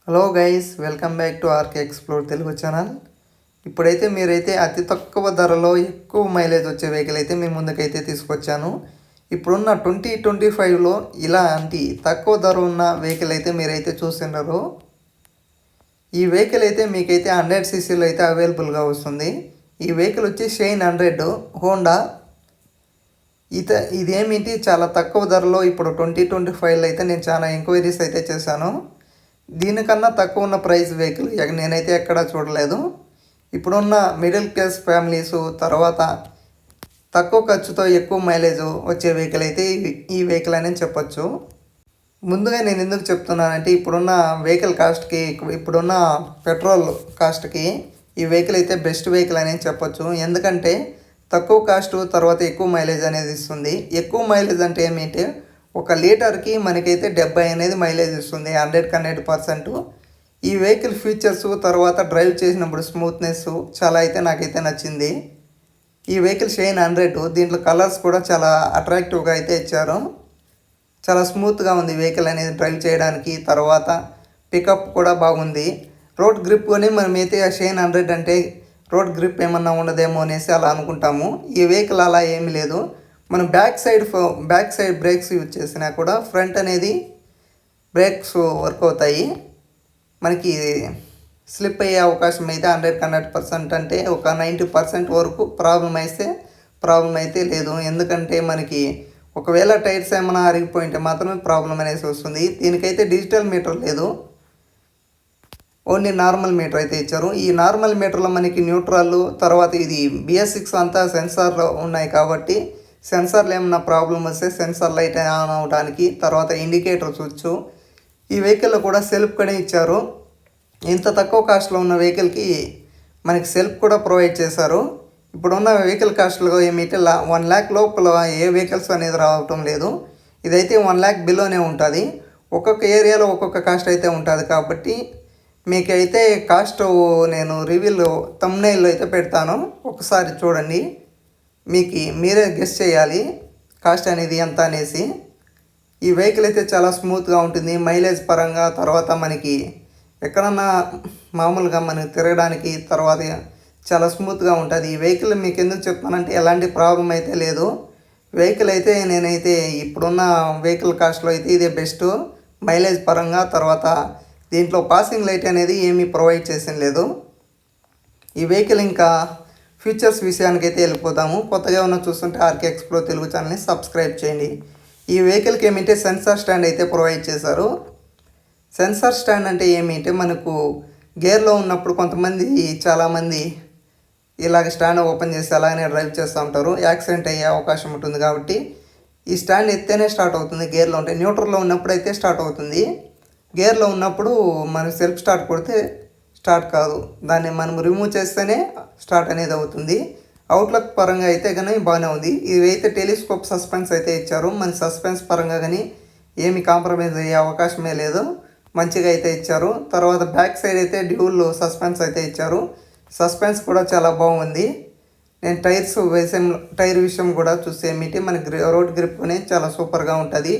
Hello guys, welcome back to RK explore Telugu channel. ఇప్పుడైతే మీరైతే అతి తక్కువ ధరలో ఎక్కువ మైలేజ్ వచ్చే వెహికల్ అయితే మీ ముందుకైతే తీసుకొచ్చాను. ఇప్పుడున్న 2025లో ఇలాంటి తక్కువ ధర ఉన్న వెహికల్ అయితే మీరైతే చూస్తున్నారు. ఈ వెహికల్ అయితే మీకైతే 100cc అయితే అవైలబుల్గా వస్తుంది. ఈ వెహికల్ వచ్చి షైన్ 100 హోండా. ఇదేమిటి చాలా తక్కువ ధరలో ఇప్పుడు 2025లో అయితే నేను చాలా ఎంక్వైరీస్ అయితే చేశాను. దీనికన్నా తక్కువ ఉన్న ప్రైస్ వెహికల్ నేనైతే ఎక్కడా చూడలేదు. ఇప్పుడున్న మిడిల్ క్లాస్ ఫ్యామిలీస్, తర్వాత తక్కువ ఖర్చుతో ఎక్కువ మైలేజ్ వచ్చే వెహికల్ అయితే ఈ వెహికల్ అని చెప్పొచ్చు. ముందుగా నేను ఎందుకు చెప్తున్నానంటే ఇప్పుడున్న వెహికల్ కాస్ట్కి, ఇప్పుడున్న పెట్రోల్ కాస్ట్కి ఈ వెహికల్ అయితే బెస్ట్ వెహికల్ అని చెప్పొచ్చు. ఎందుకంటే తక్కువ కాస్ట్, తర్వాత ఎక్కువ మైలేజ్ అనేది ఇస్తుంది. ఎక్కువ మైలేజ్ అంటే ఏమిటి, 1 లీటర్కి మనకైతే 70 అనేది మైలేజ్ ఇస్తుంది, 100% ఈ వెహికల్ ఫీచర్స్, తర్వాత డ్రైవ్ చేసినప్పుడు స్మూత్నెస్ చాలా అయితే నాకైతే నచ్చింది. ఈ వెహికల్ షైన్ 100, దీంట్లో కలర్స్ కూడా చాలా అట్రాక్టివ్గా అయితే ఇచ్చారు. చాలా స్మూత్గా ఉంది వెహికల్ అనేది డ్రైవ్ చేయడానికి. తర్వాత పికప్ కూడా బాగుంది. రోడ్ గ్రిప్ అని మనమైతే షైన్ 100 అంటే రోడ్ గ్రిప్ ఏమన్నా ఉండదేమో అనేసి అలా అనుకుంటాము. ఈ వెహికల్ అలా ఏమీ లేదు. మనం బ్యాక్ సైడ్ బ్రేక్స్ యూజ్ చేసినా కూడా ఫ్రంట్ అనేది బ్రేక్స్ వర్క్ అవుతాయి. మనకి స్లిప్ అయ్యే అవకాశం అయితే 100% అంటే ఒక 90% వరకు ప్రాబ్లం అయితే లేదు. ఎందుకంటే మనకి ఒకవేళ టైర్స్ ఏమైనా అరిగిపోయింటే మాత్రమే ప్రాబ్లం అనేసి వస్తుంది. దీనికైతే డిజిటల్ మీటర్ లేదు, ఓన్లీ నార్మల్ మీటర్ అయితే ఇచ్చారు. ఈ నార్మల్ మీటర్లో మనకి న్యూట్రల్, తర్వాత ఇది BS6 అంతా సెన్సార్లో ఉన్నాయి కాబట్టి సెన్సార్లు ఏమన్నా ప్రాబ్లం వస్తే సెన్సార్ లైట్ ఆన్ అవడానికి, తర్వాత ఇండికేటర్ స్విచ్, ఈ వెహికల్లో కూడా సెల్ఫ్ కూడా ఇచ్చారు. ఇంత తక్కువ కాస్ట్లో ఉన్న వెహికల్కి మనకి సెల్ఫ్ కూడా ప్రొవైడ్ చేశారు. ఇప్పుడున్న వెహికల్ కాస్ట్లో ఏమిటి 1 lakh లోపల ఏ వెహికల్స్ అనేది రావటం లేదు. ఇదైతే 1 lakh బిలోనే ఉంటుంది. ఒక్కొక్క ఏరియాలో ఒక్కొక్క కాస్ట్ అయితే ఉంటుంది. కాబట్టి మీకైతే కాస్ట్ నేను రివ్యూలో థంబ్నెయిల్లో అయితే పెడతాను, ఒకసారి చూడండి. మీరే గెస్ చేయాలి కాస్ట్ అనేది ఎంత అనేసి. ఈ వెహికల్ అయితే చాలా స్మూత్గా ఉంటుంది మైలేజ్ పరంగా. తర్వాత మనకి ఎక్కడన్నా మామూలుగా మనకి తిరగడానికి తర్వాత చాలా స్మూత్గా ఉంటుంది. ఈ వెహికల్ మీకు ఎందుకు చెప్తానంటే ఎలాంటి ప్రాబ్లం అయితే లేదు. వెహికల్ అయితే నేనైతే ఇప్పుడున్న వెహికల్ కాస్ట్లో అయితే ఇదే బెస్ట్ మైలేజ్ పరంగా. తర్వాత దీంట్లో పాసింగ్ లైట్ అనేది ఏమీ ప్రొవైడ్ చేసిన లేదు. ఈ వెహికల్ ఇంకా ఫీచర్స్ విషయానికి అయితే వెళ్ళిపోతాము. కొత్తగా ఉన్న చూస్తుంటే ఆర్కే ఎక్స్ప్లోర్ తెలుగు ఛానల్ని సబ్స్క్రైబ్ చేయండి. ఈ వెహికల్కి ఏమిటంటే సెన్సార్ స్టాండ్ అయితే ప్రొవైడ్ చేశారు. సెన్సార్ స్టాండ్ అంటే ఏమిటంటే మనకు గేర్లో ఉన్నప్పుడు చాలామంది ఇలాగ స్టాండ్ ఓపెన్ చేసి అలాగనే డ్రైవ్ చేస్తూ ఉంటారు, యాక్సిడెంట్ అయ్యే అవకాశం ఉంటుంది. కాబట్టి ఈ స్టాండ్ ఎత్తేనే స్టార్ట్ అవుతుంది. గేర్లో ఉంటే న్యూట్రల్లో ఉన్నప్పుడు అయితే స్టార్ట్ అవుతుంది. గేర్లో ఉన్నప్పుడు మనం సెల్ఫ్ స్టార్ట్ కొడితే స్టార్ట్ కాదు, దాన్ని మనం రిమూవ్ చేస్తేనే స్టార్ట్ అనేది అవుతుంది. అవుట్లుక్ పరంగా అయితే కానీ బాగానే ఉంది. ఇవైతే టెలిస్కోప్ సస్పెన్స్ అయితే ఇచ్చారు. మన సస్పెన్స్ పరంగా కానీ ఏమి కాంప్రమైజ్ అయ్యే అవకాశమే లేదు, మంచిగా అయితే ఇచ్చారు. తర్వాత బ్యాక్ సైడ్ అయితే డ్యూల్ సస్పెన్స్ అయితే ఇచ్చారు. సస్పెన్స్ కూడా చాలా బాగుంది. నేను టైర్ విషయం కూడా చూస్తే ఏమిటి మనకి రోడ్ గ్రిప్ అనేది చాలా సూపర్గా ఉంటుంది.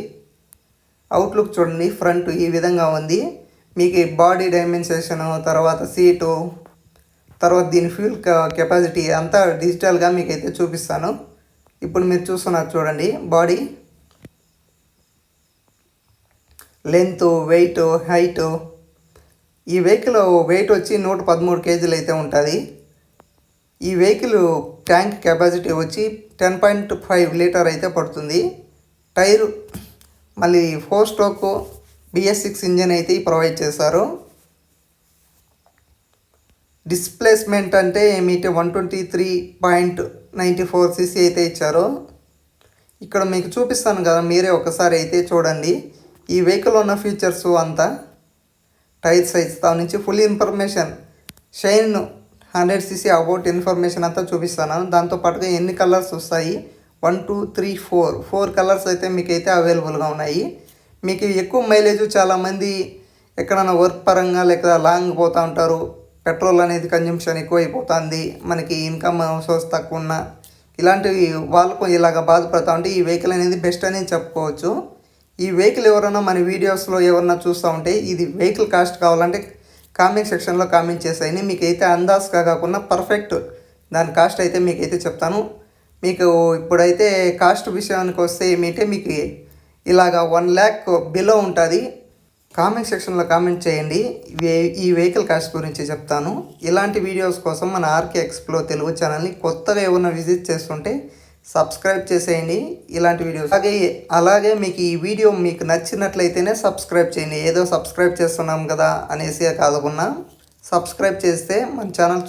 అవుట్లుక్ చూడండి, ఫ్రంట్ ఈ విధంగా ఉంది. మీకు బాడీ డైమెన్షన్, తర్వాత సీటు, తర్వాత దీని ఫ్యూల్ కెపాసిటీ అంతా డిజిటల్గా మీకైతే చూపిస్తాను. ఇప్పుడు మీరు చూస్తున్నారు చూడండి, బాడీ లెంత్, వెయిట్, హైట్. ఈ వెహికల్ వెయిట్ వచ్చి 113 kgs అయితే ఉంటుంది. ఈ వెహికల్ ట్యాంక్ కెపాసిటీ వచ్చి 10.5 లీటర్ అయితే పడుతుంది. టైరు మళ్ళీ 4 స్ట్రోక్ BS6 ఇంజన్ అయితే ప్రొవైడ్ చేశారు. డిస్ప్లేస్మెంట్ అంటే ఏమిటి 123.94cc అయితే ఇచ్చారు. ఇక్కడ మీకు చూపిస్తాను కదా, మీరే ఒకసారి అయితే చూడండి. ఈ వెహికల్ ఉన్న ఫీచర్స్ అంతా, టైర్ సైజ్ దాని నుంచి full information, shine 100cc about information అంతా చూపిస్తాను. దాంతోపాటుగా ఎన్ని కలర్స్ వస్తాయి, 1 2 3 4 కలర్స్ అయితే మీకైతే అవైలబుల్గా ఉన్నాయి. మీకు ఎక్కువ మైలేజ్, చాలామంది ఎక్కడైనా వర్క్ పరంగా లేక లాంగ్ పోతూ ఉంటారు, పెట్రోల్ అనేది కన్జంప్షన్ ఎక్కువైపోతుంది, మనకి ఇన్కమ్ సోర్స్ తక్కువ ఉన్న ఇలాంటివి వాళ్ళకు ఇలాగ బాధపడుతూ ఉంటే ఈ వెహికల్ అనేది బెస్ట్ అని చెప్పుకోవచ్చు. ఈ వెహికల్ ఎవరైనా మన వీడియోస్లో ఎవరన్నా చూస్తూ ఉంటే ఇది వెహికల్ కాస్ట్ కావాలంటే కామెంట్ సెక్షన్లో కామెంట్ చేసేయండి. మీకైతే అందాజుగా కాకుండా పర్ఫెక్ట్ దాని కాస్ట్ అయితే మీకైతే చెప్తాను. మీకు ఇప్పుడైతే కాస్ట్ విషయానికి వస్తే ఏమిటంటే మీకు ఇలాగా 1 lakh బిలో ఉంటుంది. కామెంట్ సెక్షన్లో కామెంట్ చేయండి. ఈ వెహికల్ కాస్ట్ గురించి చెప్తాను. ఇలాంటి వీడియోస్ కోసం మన ఆర్కే ఎక్స్ప్లో తెలుగు ఛానల్ని కొత్తగా ఏమైనా విజిట్ చేస్తుంటే సబ్స్క్రైబ్ చేసేయండి. ఇలాంటి వీడియోస్ అలాగే మీకు ఈ వీడియో మీకు నచ్చినట్లయితేనే సబ్స్క్రైబ్ చేయండి. ఏదో సబ్స్క్రైబ్ చేస్తున్నాం కదా అనేసి కాదకున్నా సబ్స్క్రైబ్ చేస్తే మన ఛానల్